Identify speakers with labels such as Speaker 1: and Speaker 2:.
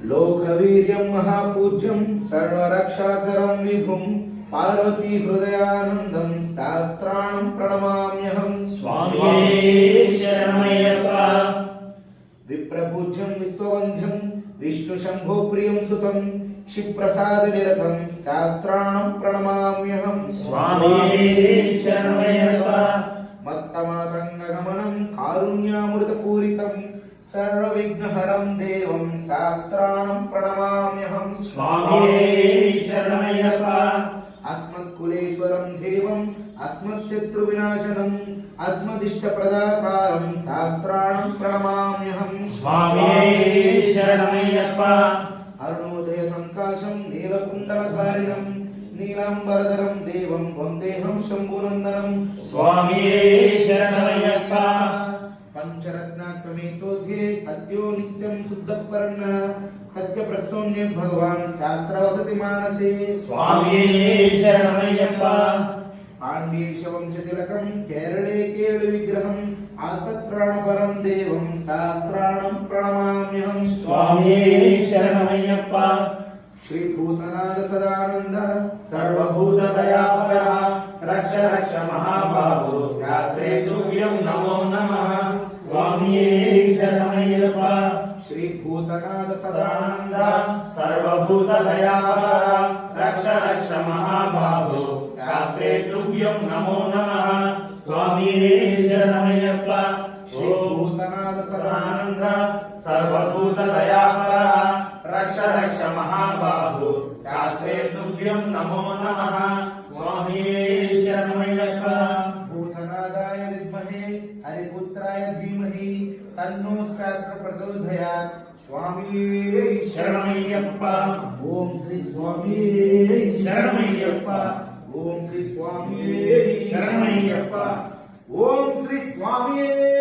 Speaker 1: लोकवीर्यं महापूज्यं सर्वरक्षाकरं विभुं पार्वती हृदयानन्दं शास्त्राणं प्रणमाम्यहं
Speaker 2: स्वामिये शरणमय्यप्पा।
Speaker 1: विप्रपूज्यं विश्ववन्ध्यं विष्णुशम्भो प्रियं सुतं क्षिप्रसादनिरतं शास्त्राणं प्रणमाम्यहं
Speaker 2: स्वामिये शरणमय्यप्पा।
Speaker 1: मत्तमातङ्गगमनं कारुण्यामृतपूरितं सर्वविघ्नहरं देवं शास्त्राणं प्रणमाम्यहं
Speaker 2: स्वामिये शरणमय्यप्पा।
Speaker 1: अस्मत्कुलेश्वरं देवम् अस्मत्शत्रुविनाशनम् अस्मदिष्टप्रदाकारं शास्त्राणं प्रणमाम्यहं
Speaker 2: स्वामिये शरणमय्यप्पा।
Speaker 1: अरुणोदय संकाशं नीलकुण्डलधारिणं नीलाम्बरधरं देवं वन्देऽहं शम्भुनन्दनं
Speaker 2: स्वामिये शरणमय्यप्पा।
Speaker 1: पंचरत्नाक्रमेतोध्ये अद्यो नित्यं शुद्धपर्ण तज्ञप्रस्तोन्ये भगवान् शास्त्रवसति मानसे
Speaker 2: स्वामिये शरणमय्यप्पा।
Speaker 1: पाण्ड्येशवंशतिलकं केरले केळिविग्रहम् आतत्राणपरं देवं शास्त्राणं प्रणमाम्यहं
Speaker 2: स्वामिये शरणमय्यप्पा।
Speaker 1: श्रीभूतनाथ सदानंद
Speaker 2: सर्वभूतदयापरा रक्ष रक्ष महाबाहो शास्त्रे तुभ्यं नमो नमः स्वामिये शरणमय्यप्पा।
Speaker 1: श्रीभूतनाथ सदानंद
Speaker 2: सर्वभूतदयापरा रक्ष रक्ष महाबाहो शास्त्रे तुभ्यं नमो नमः स्वामिये शरणमय्यप्पा।
Speaker 1: श्रीभूतनाथ सदानंद
Speaker 2: सर्वभूतदयापरा रक्ष रक्ष महाबाहो शास्त्रे तुभ्यं नमो नमः स्वामिये शरणमय्यप्पा।
Speaker 1: भूतनादाय विद्महे हरिपुत्राय धीमहि तन्नो शास्त्र प्रचोदयात् स्वामिये
Speaker 2: शरणमय्यप्पा।
Speaker 1: ओम श्री स्वामिये
Speaker 2: शरणमय्यप्पा।
Speaker 1: ओम श्री स्वामिये
Speaker 2: शरणमय्यप्पा।
Speaker 1: ओम श्री स्वामिये